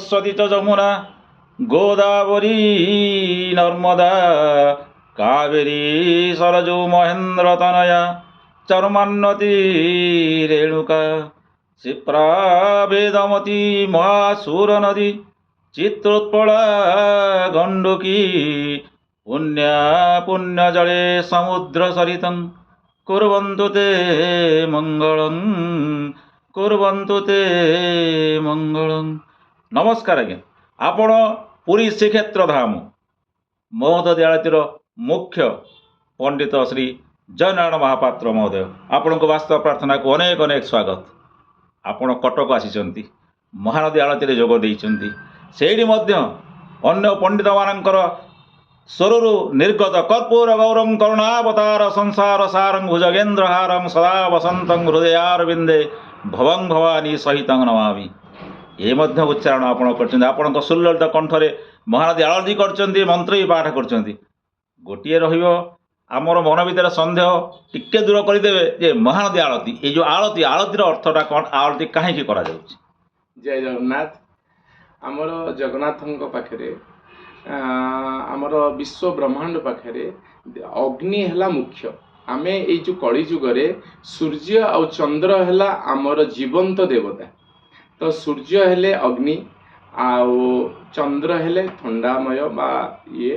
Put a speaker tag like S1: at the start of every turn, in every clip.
S1: सरस्वती च जमुना गोदावरी नर्मदा कावेरी सरजू महेंद्र तनया चर्मान्नती रेणुका क्षिप्रा वेदमती महासूर नदी चित्रोत्पला गंडकी पुण्या पुण्यजले समुद्र सरितं कुर्वन्तु ते मंगलं कुर्वन्तु ते मंगलं। नमस्कार आज्ञा, आपण पुरी श्रीक्षेत्र धाम महोदय आळतीर मुख्य पंडित श्री जयनारायण महापात्र महोदय, आपण को वास्तव प्रार्थना को अनेक अनेक स्वागत। आपण कटक आसी महानदी आळती जोग देइछन्ति, सेठी मध्य अन्य पंडित मानकर स्वरु निर्गत कर्पूर गौरम करुणावतार संसार सारं भुजगेन्द्र हारं सदा वसंतं हृदयारविंदे भवं भवानी सहितं नमामि। ये मध्य उच्चारण आपण करछन्ति, आपण सुललित कंठरे महानदी आळती करछन्ति, मंत्र भी पाठ करछन्ति। गोटिए रहिबो आमर मन भीतर सन्देह टिके दूर करदेवे जे महानदी आळती, ये जो आळती आळतीर अर्थटा कौन, आळती कहीं करा जाउछि?
S2: जय जगन्नाथ। आमर जगन्नाथ पाखे आमर विश्व ब्रह्मांड पाखे अग्नि है मुख्य। आमे ये जो कली जुगरे सूर्य और चंद्र है आमर जीवंत देवता। तो सूर्य हेले अग्नि आउ चंद्र हेले ठंडामय बा ये।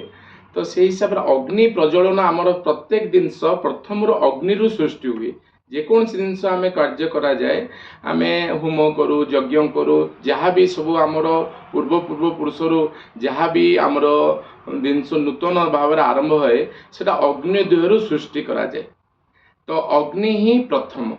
S2: तो से हिसाब से अग्नि प्रज्वलन आमर प्रत्येक जिनस प्रथम अग्नि सृष्टि हुए। जेकोसी जिनस आम कार्य करा जाए, आम होम करूँ यज्ञ करूँ, जहाँ भी सब आमर पूर्व पुरुषर जहाँ भी आमर जिनस नूतन भाव आरंभ है सेटा अग्नि देहरु सृष्टि करा जाए। तो अग्नि ही प्रथम।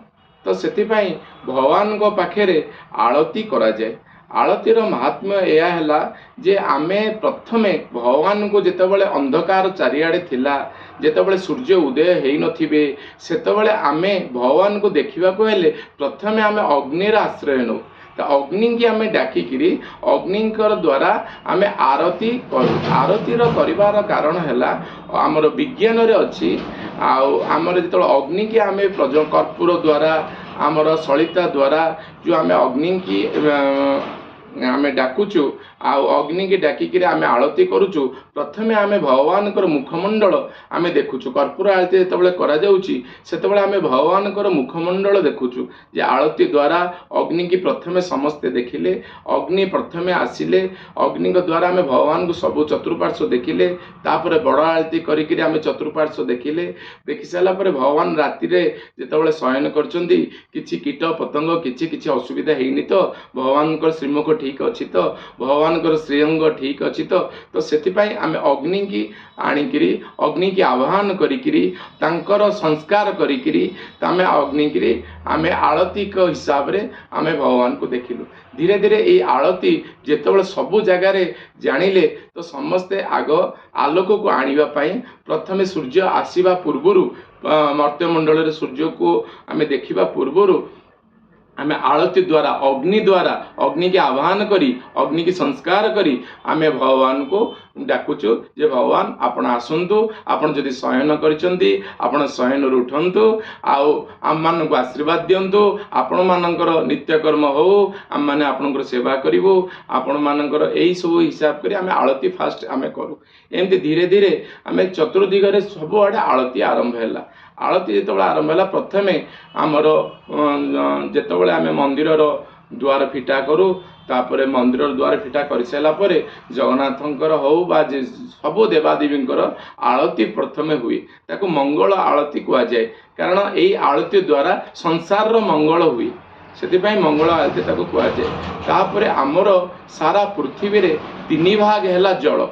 S2: तो से भगवान को पाखे आळती करा जाए। आळतीर महात्म्य यह है जे आमे प्रथमे भगवान को जितेबाला अंधकार चारिआडे थिला, जितेबाला सूर्य उदय हो नथिबे, सेतेबाला आमे भगवान को देखा हेले प्रथमे आमे अग्निर आश्रय नौ। तो अग्नि की आमे डाकिकी अग्निकर द्वारा आमे आरती करूँ। आरतीर करिवार कारण है आमर विज्ञान रे अच्छी आमर जो अग्नि की आमे कर्पूर द्वारा आमर सलिता द्वारा जो आमे अग्नि की आमे डाकुचु अग्नि की डाकिकी आमे आळती करूचु। प्रथमे आमे भगवान मुखमंडल आमे देखुचु। कर्पूर आळती जितेबाला करा जाउची सेतेबाला आमे भगवान मुखमंडल देखुचु जे आळती द्वारा अग्नि की प्रथमे समस्ते देखिले। अग्नि प्रथमे आसिले, अग्नि द्वारा आमे भगवान को सब चतुर्पार्श्व देखिले। तापर बड़ आळती करिकिरी आमे चतुर्पार्श्व देखिले। देखि सारा पर भगवान राति रे जितेबाला शयन करचंदी किछि कीट पतंग किछि असुविधा हेइनी तो भगवान श्रीमुख ठीक अच्छी, तो भगवान श्रीअंग ठीक अच्छी। तो सेतिपाई आमे अग्नि की आनिकिरी अग्नि की आह्वान करिकिरी तांकर संस्कार करिकिरी तामे अग्नि की आमे आळती को हिसाब रे आमे भगवान को देखिलु। धीरे धीरे ये आळती जेतेबेले सबु जगार जानिले तो समस्ते आग आलोक को आनिबा पई प्रथमे सूर्य आसीबा पूर्वरु मर्त्यमंडल सूर्य को आमे देखिबा पूर्वरु आमे आळती द्वारा अग्नि की आह्वान करी अग्नि की संस्कार करी आमे भगवान को डाकुचु जे भगवान आपण आसंतु, आपण जदि शयन करिसंती आपण शयन उठंतु आउ आम मान को आशीर्वाद दियंतु। आपण मानकर नित्यकर्म हो, आम माने आपनकर सेवा करिवो। आपण मानकर एई सब हिसाब करी आमे आळती फास्ट आमे करू। एमती धीरे धीरे आमे चतुर्दिगरे सब आडे आळती आरंभ हैला। आळती जेतेबेले आरंभ हैला प्रथमे आमर जेतेबेले आमे मंदिरर द्वार फिटा करूँ, तापर मंदिर द्वार फिटा कर सारा पर जगन्नाथंकर हो बा सब देवादेवींकर आळती प्रथमे हुए। ताको मंगल आळती कह जाए, कारण यही आळती द्वारा संसार मंगल हुए, से मंगल आळती ताको कह जाए। तापर आमर सारा पृथ्वी रे तीन भाग है जल।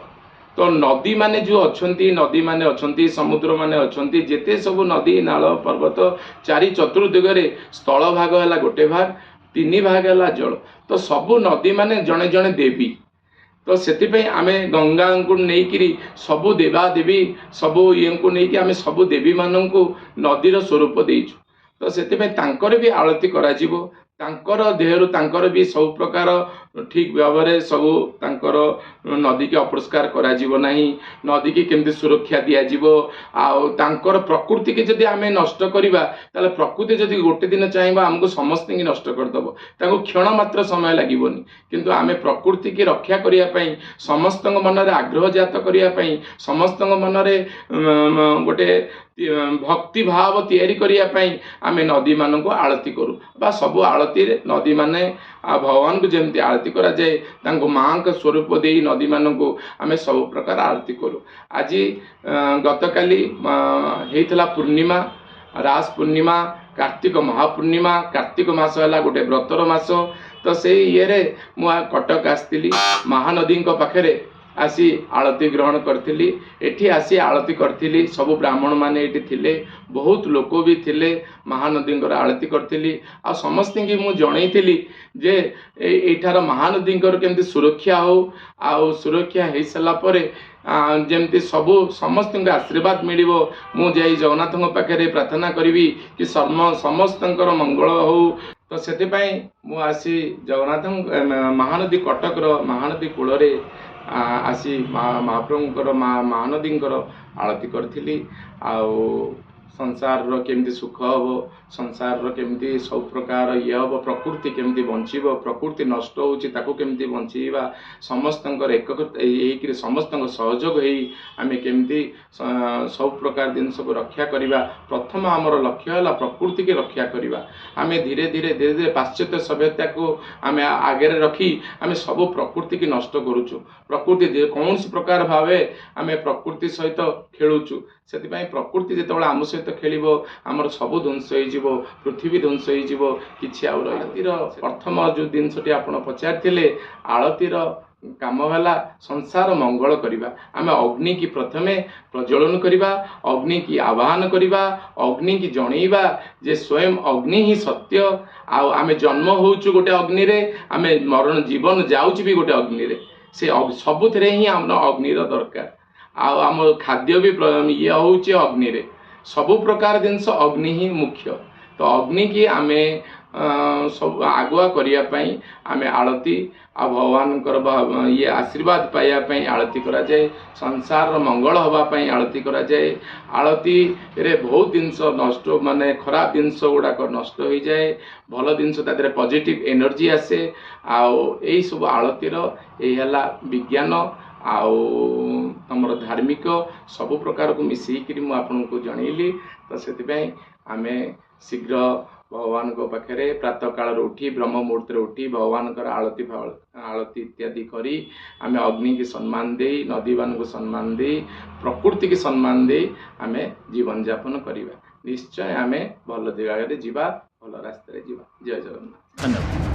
S2: तो नदी माने जो अच्छी नदी माने अच्छी समुद्र माने अच्छी जेते सब नदी नाल पर्वत चारि चतुर्दिगरे स्थल भाग है गोटे भाग, तीन भाग है जल। तो सबु नदी माने जड़े जड़े देवी। तो से आमे गंगा को लेकिरी सबु देवादेवी सबु ये को लेकिन आमे सबु देवी मानन को नदीर स्वरूप देइछु। तो से भी आळती करा तांकर देहरु तांकर भी सब प्रकार ଠିକ୍ ଭାବରେ ସବୁ ତାଙ୍କର ନଦୀକି ଅପରିଷ୍କାର କରାଯିବ ନାହିଁ, ନଦୀକି କେମିତି ସୁରକ୍ଷା ଦିଆଯିବ। ଆଉ ତାଙ୍କର ପ୍ରକୃତିକି ଯଦି ଆମେ ନଷ୍ଟ କରିବା ତାହେଲେ ପ୍ରକୃତି ଯଦି ଗୋଟେ ଦିନ ଚାହିଁବ ଆମକୁ ସମସ୍ତଙ୍କୁ ନଷ୍ଟ କରିଦେବ, ତାଙ୍କୁ କ୍ଷଣ ମାତ୍ର ସମୟ ଲାଗିବନି। କିନ୍ତୁ ଆମେ ପ୍ରକୃତିକି ରକ୍ଷା କରିବା ପାଇଁ, ସମସ୍ତଙ୍କ ମନରେ ଆଗ୍ରହ ଜାତ କରିବା ପାଇଁ, ସମସ୍ତଙ୍କ ମନରେ ଗୋଟେ ଭକ୍ତି ଭାବ ତିଆରି କରିବା ପାଇଁ ଆମେ ନଦୀମାନଙ୍କୁ ଆଳତି କରୁ ବା ସବୁ ଆଳତିରେ ନଦୀମାନେ ଭଗବାନଙ୍କୁ ଯେମିତି ଆଳତି କରାଯାଏ ତାଙ୍କୁ ମାଙ୍କ ସ୍ୱରୂପ ଦେଇ ନଦୀମାନଙ୍କୁ ଆମେ ସବୁ ପ୍ରକାର ଆଳତି କରୁ। ଆଜି ଗତକାଲି ହେଇଥିଲା ପୂର୍ଣ୍ଣିମା, ରାସ ପୂର୍ଣ୍ଣିମା, କାର୍ତ୍ତିକ ମହାପୂର୍ଣ୍ଣିମା। କାର୍ତ୍ତିକ ମାସ ହେଲା ଗୋଟେ ବ୍ରତର ମାସ। ତ ସେଇ ଇଏରେ ମୁଁ କଟକ ଆସିଥିଲି, ମହାନଦୀଙ୍କ ପାଖରେ ଆସି ଆଳତି ଗ୍ରହଣ କରିଥିଲି। ଏଠି ଆସି ଆଳତି କରିଥିଲି, ସବୁ ବ୍ରାହ୍ମଣ ମାନେ ଏଠି ଥିଲେ, ବହୁତ ଲୋକ ବି ଥିଲେ, ମହାନଦୀଙ୍କର ଆଳତି କରିଥିଲି। ଆଉ ସମସ୍ତଙ୍କୁ ମୁଁ ଜଣେଇଥିଲି ଯେ ଏଇଠାର ମହାନଦୀଙ୍କର କେମିତି ସୁରକ୍ଷା ହଉ, ଆଉ ସୁରକ୍ଷା ହେଇସାରିଲା ପରେ ଯେମିତି ସମସ୍ତଙ୍କୁ ଆଶୀର୍ବାଦ ମିଳିବ। ମୁଁ ଯାଇ ଜଗନ୍ନାଥଙ୍କ ପାଖରେ ପ୍ରାର୍ଥନା କରିବି କି ସମସ୍ତଙ୍କର ମଙ୍ଗଳ ହଉ। ତ ସେଥିପାଇଁ ମୁଁ ଆସି ଜଗନ୍ନାଥଙ୍କ ମହାନଦୀ, କଟକର ମହାନଦୀ କୂଳରେ ଆସି ମହାପ୍ରଭୁଙ୍କର ମହାନଦୀଙ୍କର ଆଳତି କରିଥିଲି। ଆଉ ସଂସାରର କେମିତି ସୁଖ ହେବ, ସଂସାରର କେମିତି ସବୁ ପ୍ରକାର ଇଏ ହେବ, ପ୍ରକୃତି କେମିତି ବଞ୍ଚିବ, ପ୍ରକୃତି ନଷ୍ଟ ହେଉଛି ତାକୁ କେମିତି ବଞ୍ଚେଇବା, ସମସ୍ତଙ୍କର ହେଇକିରି ସମସ୍ତଙ୍କ ସହଯୋଗ ହେଇ ଆମେ କେମିତି ସବୁ ପ୍ରକାର ଜିନିଷକୁ ରକ୍ଷା କରିବା। ପ୍ରଥମ ଆମର ଲକ୍ଷ୍ୟ ହେଲା ପ୍ରକୃତିକି ରକ୍ଷା କରିବା। ଆମେ ଧୀରେ ଧୀରେ ପାଶ୍ଚାତ୍ୟ ସଭ୍ୟତାକୁ ଆମେ ଆଗରେ ରଖି ଆମେ ସବୁ ପ୍ରକୃତିକି ନଷ୍ଟ କରୁଛୁ। ପ୍ରକୃତି କୌଣସି ପ୍ରକାର ଭାବେ ଆମେ ପ୍ରକୃତି ସହିତ ଖେଳୁଛୁ। ସେଥିପାଇଁ ପ୍ରକୃତି ଯେତେବେଳେ ଆମ ସହିତ ଖେଳିବ ଆମର ସବୁ ଧ୍ୱଂସ ହେଇଯିବ, ପୃଥିବୀ ଧ୍ୱଂସ ହେଇଯିବ, କିଛି ଆଉ ଆଳତୀର ପ୍ରଥମ ଯେଉଁ ଜିନିଷଟି ଆପଣ ପଚାରିଥିଲେ, ଆଳତୀର କାମ ହେଲା ସଂସାର ମଙ୍ଗଳ କରିବା। ଆମେ ଅଗ୍ନିକି ପ୍ରଥମେ ପ୍ରଜ୍ୱଳନ କରିବା, ଅଗ୍ନିକି ଆବାହନ କରିବା, ଅଗ୍ନିକି ଜଣେଇବା ଯେ ସ୍ୱୟଂ ଅଗ୍ନି ହିଁ ସତ୍ୟ। ଆଉ ଆମେ ଜନ୍ମ ହେଉଛୁ ଗୋଟେ ଅଗ୍ନିରେ, ଆମେ ମରଣ ଜୀବନ ଯାଉଛି ବି ଗୋଟେ ଅଗ୍ନିରେ। ସେ ସବୁଥିରେ ହିଁ ଆମର ଅଗ୍ନିର ଦରକାର। ଆଉ ଆମ ଖାଦ୍ୟ ବି ଇଏ ହେଉଛି ଅଗ୍ନିରେ, ସବୁ ପ୍ରକାର ଜିନିଷ ଅଗ୍ନି ହିଁ ମୁଖ୍ୟ। ତ ଅଗ୍ନିକି ଆମେ ସବୁ ଆଗୁଆ କରିବା ପାଇଁ ଆମେ ଆଳତି ଆଉ ଭଗବାନଙ୍କର ଇଏ ଆଶୀର୍ବାଦ ପାଇବା ପାଇଁ ଆଳତି କରାଯାଏ, ସଂସାରର ମଙ୍ଗଳ ହେବା ପାଇଁ ଆଳତି କରାଯାଏ। ଆଳତୀରେ ବହୁତ ଜିନିଷ ନଷ୍ଟ, ମାନେ ଖରାପ ଜିନିଷ ଗୁଡ଼ାକ ନଷ୍ଟ ହୋଇଯାଏ, ଭଲ ଜିନିଷ ତା ଦେହରେ ପଜିଟିଭ୍ ଏନର୍ଜି ଆସେ। ଆଉ ଏଇସବୁ ଆଳତୀର ଏଇ ହେଲା ବିଜ୍ଞାନ ଆଉ ତମର ଧାର୍ମିକ ସବୁ ପ୍ରକାରକୁ ମିଶେଇକିରି ମୁଁ ଆପଣଙ୍କୁ ଜଣେଇଲି। ତ ସେଥିପାଇଁ ଆମେ ଶୀଘ୍ର ଭଗବାନଙ୍କ ପାଖରେ ପ୍ରାତଃ କାଳରୁ ଉଠି, ବ୍ରହ୍ମ ମୁହୂର୍ତ୍ତରେ ଉଠି ଭଗବାନଙ୍କର ଆଳତି ଇତ୍ୟାଦି କରି ଆମେ ଅଗ୍ନିକି ସମ୍ମାନ ଦେଇ, ନଦୀମାନଙ୍କୁ ସମ୍ମାନ ଦେଇ, ପ୍ରକୃତିକି ସମ୍ମାନ ଦେଇ ଆମେ ଜୀବନଯାପନ କରିବା। ନିଶ୍ଚୟ ଆମେ ଭଲ ଜାଗାରେ ଯିବା, ଭଲ ରାସ୍ତାରେ ଯିବା। ଜୟ ଜଗନ୍ନାଥ।
S1: ଧନ୍ୟବାଦ।